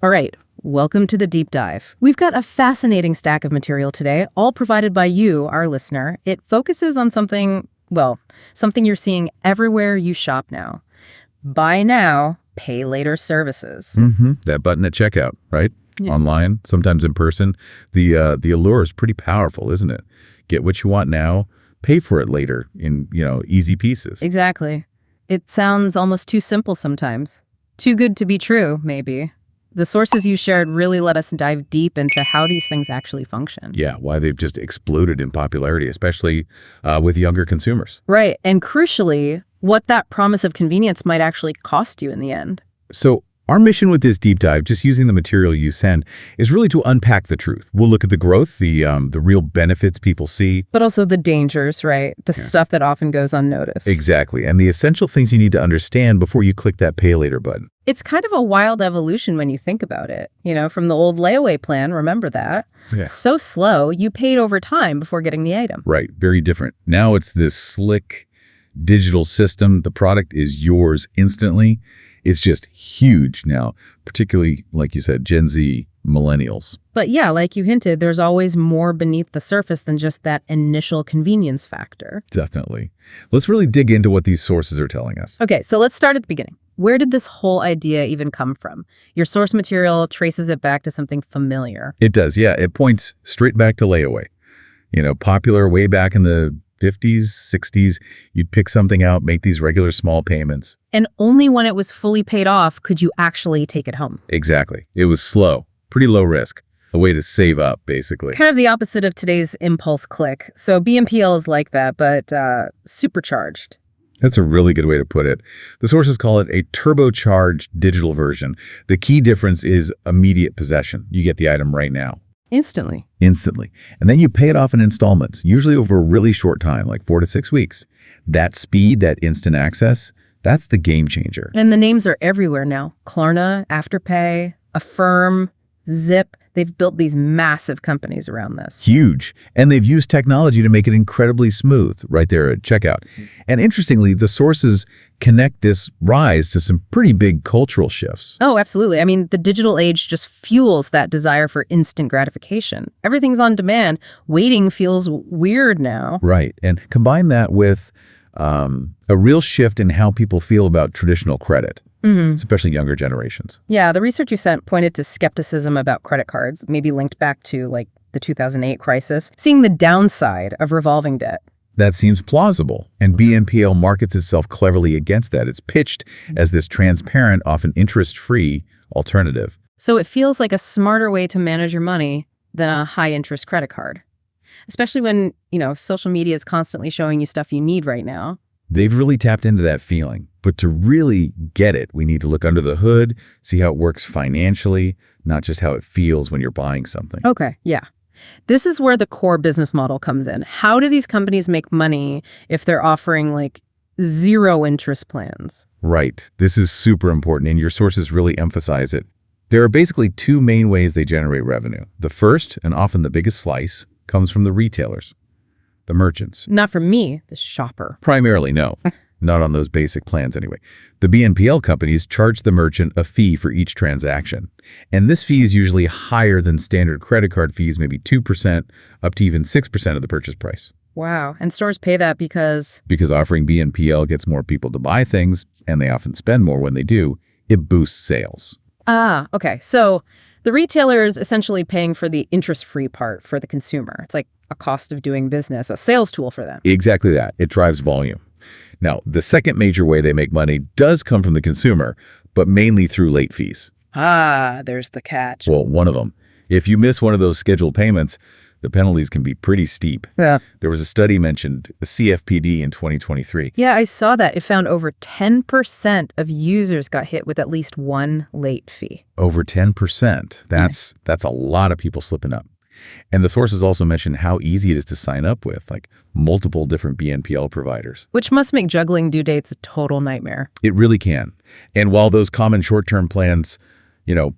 All right, welcome to the deep dive. We've got a fascinating stack of material today, all provided by you, our listener. It focuses on something you're seeing everywhere you shop now. Buy now, pay later services. That button at checkout, right? Yeah. Online, sometimes in person. The allure is pretty powerful, isn't it? Get what you want now, pay for it later in, easy pieces. Exactly. It sounds almost too simple sometimes. Too good to be true, maybe. The sources you shared really let us dive deep into how these things actually function. Yeah, why they've just exploded in popularity, especially with younger consumers. Right, and crucially, what that promise of convenience might actually cost you in the end. So our mission with this deep dive, just using the material you send, is really to unpack the truth. We'll look at the growth, the real benefits people see. But also the dangers, right? The stuff that often goes unnoticed. Exactly, and the essential things you need to understand before you click that pay later button. It's kind of a wild evolution when you think about it. From the old layaway plan, remember that? Yeah. So slow, you paid over time before getting the item. Right, very different. Now it's this slick digital system. The product is yours instantly. It's just huge now, particularly, like you said, Gen Z, millennials. But yeah, like you hinted, there's always more beneath the surface than just that initial convenience factor. Definitely. Let's really dig into what these sources are telling us. Okay, so let's start at the beginning. Where did this whole idea even come from? Your source material traces it back to something familiar. It does, yeah. It points straight back to layaway. Popular way back in the 50s, 60s, you'd pick something out, make these regular small payments. And only when it was fully paid off could you actually take it home. Exactly. It was slow, pretty low risk, a way to save up, basically. Kind of the opposite of today's impulse click. So BNPL is like that, but supercharged. That's a really good way to put it. The sources call it a turbocharged digital version. The key difference is immediate possession. You get the item right now. Instantly. And then you pay it off in installments, usually over a really short time, like 4 to 6 weeks. That speed, that instant access, that's the game changer. And the names are everywhere now. Klarna, Afterpay, Affirm, Zip. They've built these massive companies around this. Huge. And they've used technology to make it incredibly smooth right there at checkout. And interestingly, the sources connect this rise to some pretty big cultural shifts. Oh, absolutely. I mean, the digital age just fuels that desire for instant gratification. Everything's on demand. Waiting feels weird now. Right. And combine that with a real shift in how people feel about traditional credit. Especially younger generations. Yeah, the research you sent pointed to skepticism about credit cards, maybe linked back to the 2008 crisis, seeing the downside of revolving debt. That seems plausible, and BNPL markets itself cleverly against that. It's pitched as this transparent, often interest-free alternative. So it feels like a smarter way to manage your money than a high-interest credit card, especially when, social media is constantly showing you stuff you need right now. They've really tapped into that feeling. But to really get it, we need to look under the hood, see how it works financially, not just how it feels when you're buying something. Okay, yeah. This is where the core business model comes in. How do these companies make money if they're offering zero interest plans? Right. This is super important, and your sources really emphasize it. There are basically two main ways they generate revenue. The first, and often the biggest slice, comes from the retailers, the merchants. Not from me, the shopper. Primarily, no. Not on those basic plans anyway. The BNPL companies charge the merchant a fee for each transaction. And this fee is usually higher than standard credit card fees, maybe 2%, up to even 6% of the purchase price. Wow. And stores pay that because? Because offering BNPL gets more people to buy things, and they often spend more when they do. It boosts sales. Ah, okay. So the retailer is essentially paying for the interest-free part for the consumer. It's like a cost of doing business, a sales tool for them. Exactly that. It drives volume. Now, the second major way they make money does come from the consumer, but mainly through late fees. Ah, there's the catch. Well, one of them. If you miss one of those scheduled payments, the penalties can be pretty steep. Yeah. There was a study mentioned, the CFPD in 2023. Yeah, I saw that. It found over 10% of users got hit with at least one late fee. Over 10%. That's a lot of people slipping up. And the sources also mention how easy it is to sign up with, multiple different BNPL providers. Which must make juggling due dates a total nightmare. It really can. And while those common short-term plans,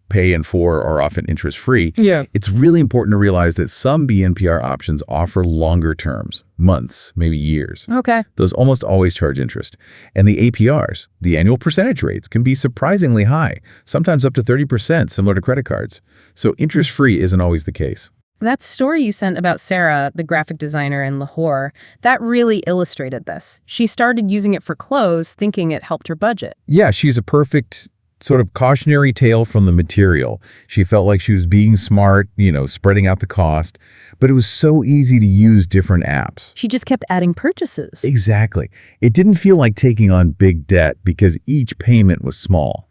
pay in 4 are often interest-free. Yeah. It's really important to realize that some BNPR options offer longer terms, months, maybe years. Okay. Those almost always charge interest. And the APRs, the annual percentage rates, can be surprisingly high, sometimes up to 30%, similar to credit cards. So interest-free isn't always the case. That story you sent about Sarah, the graphic designer in Lahore, that really illustrated this. She started using it for clothes, thinking it helped her budget. Yeah, she's a perfect sort of cautionary tale from the material. She felt like she was being smart, spreading out the cost, but it was so easy to use different apps. She just kept adding purchases. Exactly. It didn't feel like taking on big debt because each payment was small,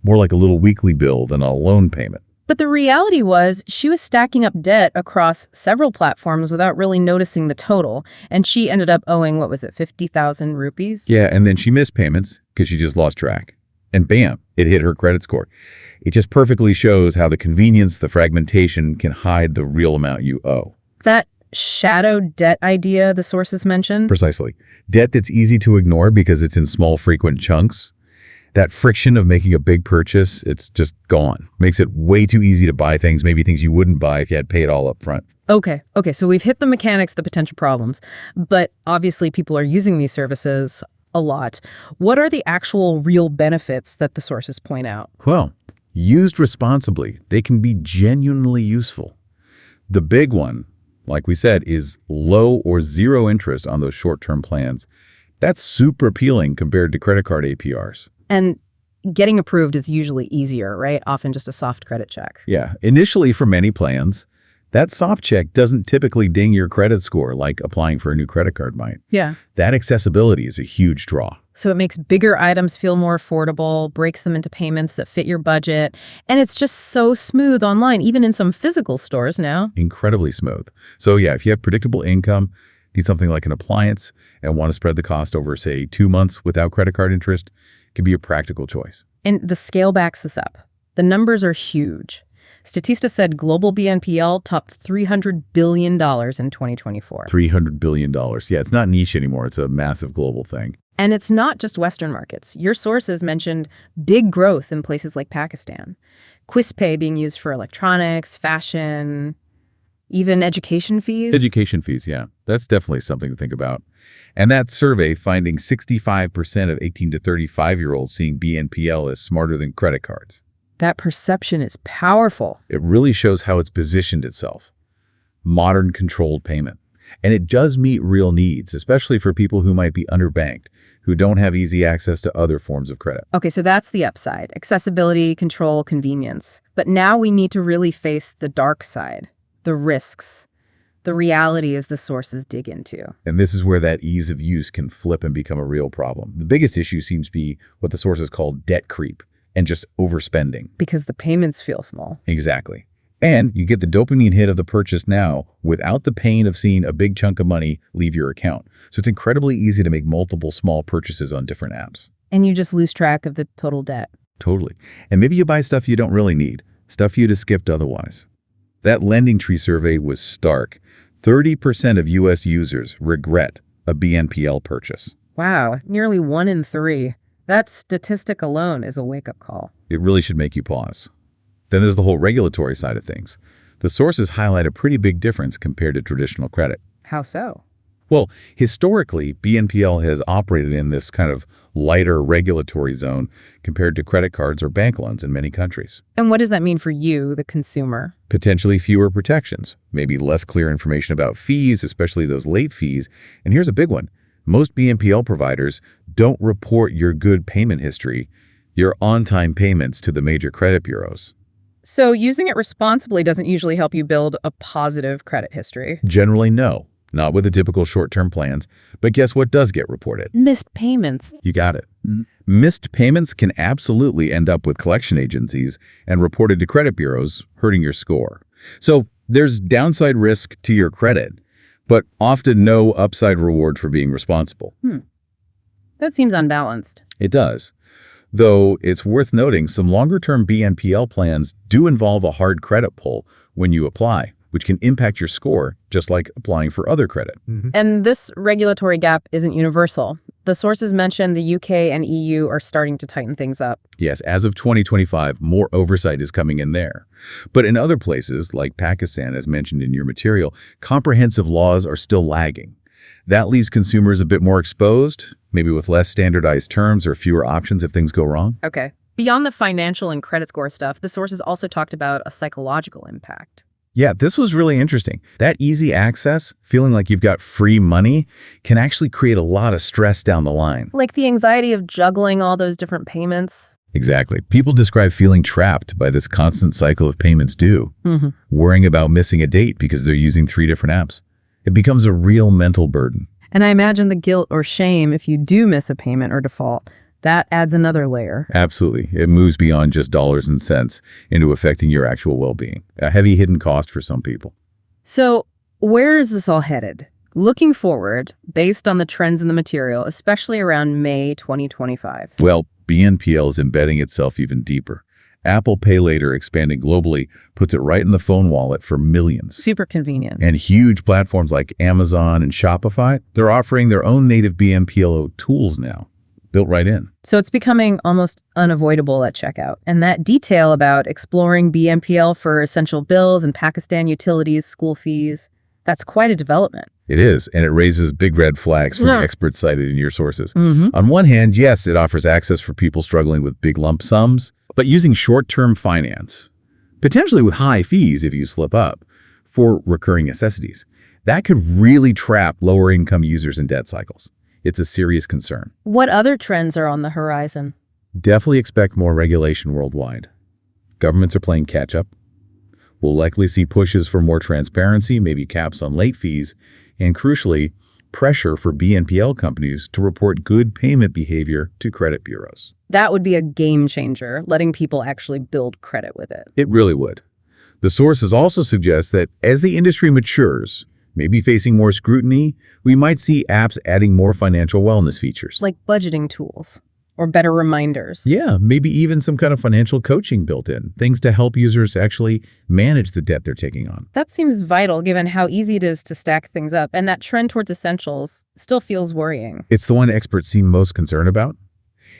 more like a little weekly bill than a loan payment. But the reality was she was stacking up debt across several platforms without really noticing the total, and she ended up owing, 50,000 rupees? Yeah, and then she missed payments because she just lost track. And bam, it hit her credit score. It just perfectly shows how the convenience, the fragmentation can hide the real amount you owe. That shadow debt idea the sources mentioned? Precisely. Debt that's easy to ignore because it's in small, frequent chunks. That friction of making a big purchase, it's just gone. Makes it way too easy to buy things, maybe things you wouldn't buy if you had paid all up front. Okay, so we've hit the mechanics, the potential problems, but obviously people are using these services a lot. What are the actual real benefits that the sources point out? Well, used responsibly, they can be genuinely useful. The big one, like we said, is low or zero interest on those short-term plans. That's super appealing compared to credit card APRs. And getting approved is usually easier, right? Often just a soft credit check. Yeah, initially for many plans, that soft check doesn't typically ding your credit score like applying for a new credit card might. Yeah. That accessibility is a huge draw. So it makes bigger items feel more affordable, breaks them into payments that fit your budget, and it's just so smooth online, even in some physical stores now. Incredibly smooth. So yeah, if you have predictable income, need something like an appliance, and want to spread the cost over, say, 2 months without credit card interest, can be a practical choice. And the scale backs this up. The numbers are huge. Statista said global BNPL topped $300 billion in 2024. $300 billion. Yeah, it's not niche anymore. It's a massive global thing. And it's not just Western markets. Your sources mentioned big growth in places like Pakistan. QisstPay being used for electronics, fashion, even education fees. Education fees, yeah. That's definitely something to think about. And that survey finding 65% of 18 to 35-year-olds seeing BNPL as smarter than credit cards. That perception is powerful. It really shows how it's positioned itself. Modern controlled payment. And it does meet real needs, especially for people who might be underbanked, who don't have easy access to other forms of credit. Okay, so that's the upside. Accessibility, control, convenience. But now we need to really face the dark side, the risks, the reality as the sources dig into. And this is where that ease of use can flip and become a real problem. The biggest issue seems to be what the sources call debt creep and just overspending. Because the payments feel small. Exactly. And you get the dopamine hit of the purchase now without the pain of seeing a big chunk of money leave your account. So it's incredibly easy to make multiple small purchases on different apps. And you just lose track of the total debt. Totally. And maybe you buy stuff you don't really need, stuff you'd have skipped otherwise. That Lending Tree survey was stark. 30% of U.S. users regret a BNPL purchase. Wow, nearly 1 in 3. That statistic alone is a wake-up call. It really should make you pause. Then there's the whole regulatory side of things. The sources highlight a pretty big difference compared to traditional credit. How so? Well, historically, BNPL has operated in this kind of lighter regulatory zone compared to credit cards or bank loans in many countries. And what does that mean for you, the consumer? Potentially fewer protections, maybe less clear information about fees, especially those late fees. And here's a big one. Most BNPL providers don't report your good payment history, your on-time payments to the major credit bureaus. So using it responsibly doesn't usually help you build a positive credit history. Generally, no. Not with the typical short-term plans. But guess what does get reported? Missed payments. You got it. Missed payments can absolutely end up with collection agencies and reported to credit bureaus, hurting your score. So there's downside risk to your credit, but often no upside reward for being responsible. That seems unbalanced. It does. Though it's worth noting some longer-term BNPL plans do involve a hard credit pull when you apply, which can impact your score, just like applying for other credit. And this regulatory gap isn't universal. The sources mention the UK and EU are starting to tighten things up. Yes, as of 2025, more oversight is coming in there. But in other places, like Pakistan, as mentioned in your material, comprehensive laws are still lagging. That leaves consumers a bit more exposed, maybe with less standardized terms or fewer options if things go wrong. Okay. Beyond the financial and credit score stuff, the sources also talked about a psychological impact. Yeah, this was really interesting. That easy access, feeling like you've got free money, can actually create a lot of stress down the line. Like the anxiety of juggling all those different payments. Exactly. People describe feeling trapped by this constant cycle of payments due, worrying about missing a date because they're using 3 different apps. It becomes a real mental burden. And I imagine the guilt or shame if you do miss a payment or default. That adds another layer. Absolutely. It moves beyond just dollars and cents into affecting your actual well-being. A heavy hidden cost for some people. So where is this all headed? Looking forward, based on the trends in the material, especially around May 2025. Well, BNPL is embedding itself even deeper. Apple Pay Later, expanding globally, puts it right in the phone wallet for millions. Super convenient. And huge platforms like Amazon and Shopify, they're offering their own native BNPL tools now, built right in. So it's becoming almost unavoidable at checkout. And that detail about exploring BNPL for essential bills and Pakistan utilities, school fees, that's quite a development. It is, and it raises big red flags from experts cited in your sources. On one hand, yes, it offers access for people struggling with big lump sums, but using short-term finance, potentially with high fees if you slip up, for recurring necessities, that could really trap lower-income users in debt cycles. It's a serious concern. What other trends are on the horizon? Definitely expect more regulation worldwide. Governments are playing catch-up. We'll likely see pushes for more transparency, maybe caps on late fees, and crucially, pressure for BNPL companies to report good payment behavior to credit bureaus. That would be a game changer, letting people actually build credit with it. It really would. The sources also suggest that as the industry matures, maybe facing more scrutiny, we might see apps adding more financial wellness features. Like budgeting tools or better reminders. Yeah, maybe even some kind of financial coaching built in, things to help users actually manage the debt they're taking on. That seems vital given how easy it is to stack things up, and that trend towards essentials still feels worrying. It's the one experts seem most concerned about.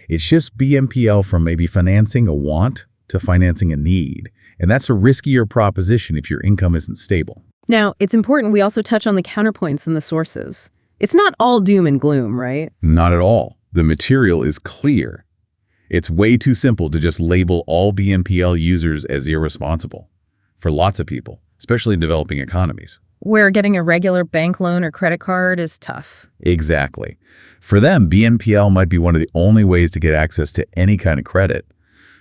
It shifts BNPL from maybe financing a want to financing a need, and that's a riskier proposition if your income isn't stable. Now, it's important we also touch on the counterpoints in the sources. It's not all doom and gloom, right? Not at all. The material is clear. It's way too simple to just label all BNPL users as irresponsible. For lots of people, especially in developing economies. Where getting a regular bank loan or credit card is tough. Exactly. For them, BNPL might be one of the only ways to get access to any kind of credit.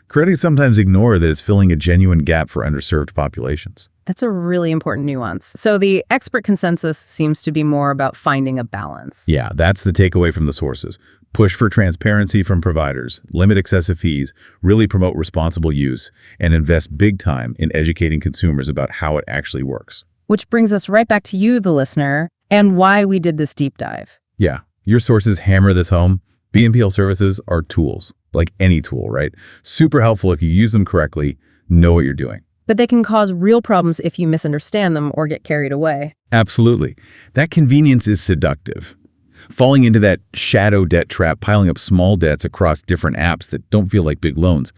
Critics sometimes ignore that it's filling a genuine gap for underserved populations. That's a really important nuance. So the expert consensus seems to be more about finding a balance. Yeah, that's the takeaway from the sources. Push for transparency from providers, limit excessive fees, really promote responsible use, and invest big time in educating consumers about how it actually works. Which brings us right back to you, the listener, and why we did this deep dive. Yeah, your sources hammer this home. BNPL services are tools, like any tool, right? Super helpful if you use them correctly, know what you're doing. But they can cause real problems if you misunderstand them or get carried away. Absolutely. That convenience is seductive. Falling into that shadow debt trap, piling up small debts across different apps that don't feel like big loans,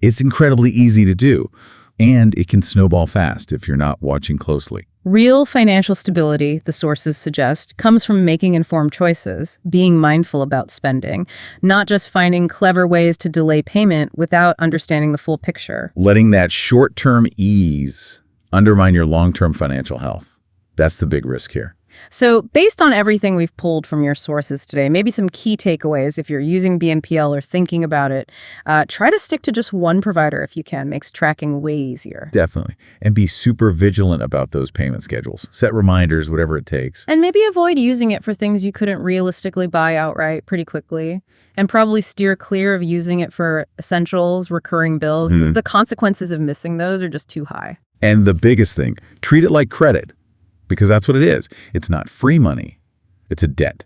it's incredibly easy to do. And it can snowball fast if you're not watching closely. Real financial stability, the sources suggest, comes from making informed choices, being mindful about spending, not just finding clever ways to delay payment without understanding the full picture. Letting that short-term ease undermine your long-term financial health. That's the big risk here. So based on everything we've pulled from your sources today, maybe some key takeaways if you're using BNPL or thinking about it, try to stick to just one provider if you can. Makes tracking way easier. Definitely. And be super vigilant about those payment schedules. Set reminders, whatever it takes. And maybe avoid using it for things you couldn't realistically buy outright pretty quickly. And probably steer clear of using it for essentials, recurring bills. The consequences of missing those are just too high. And the biggest thing, treat it like credit. Because that's what it is. It's not free money. It's a debt.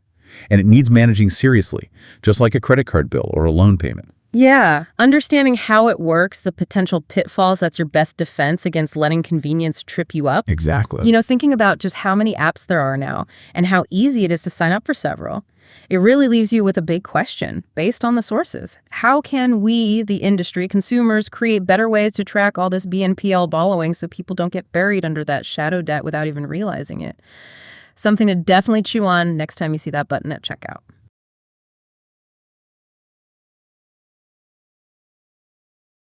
And it needs managing seriously, just like a credit card bill or a loan payment. Yeah, understanding how it works, the potential pitfalls, that's your best defense against letting convenience trip you up. Exactly. Thinking about just how many apps there are now and how easy it is to sign up for several, it really leaves you with a big question based on the sources. How can we, the industry, consumers, create better ways to track all this BNPL borrowing so people don't get buried under that shadow debt without even realizing it? Something to definitely chew on next time you see that button at checkout.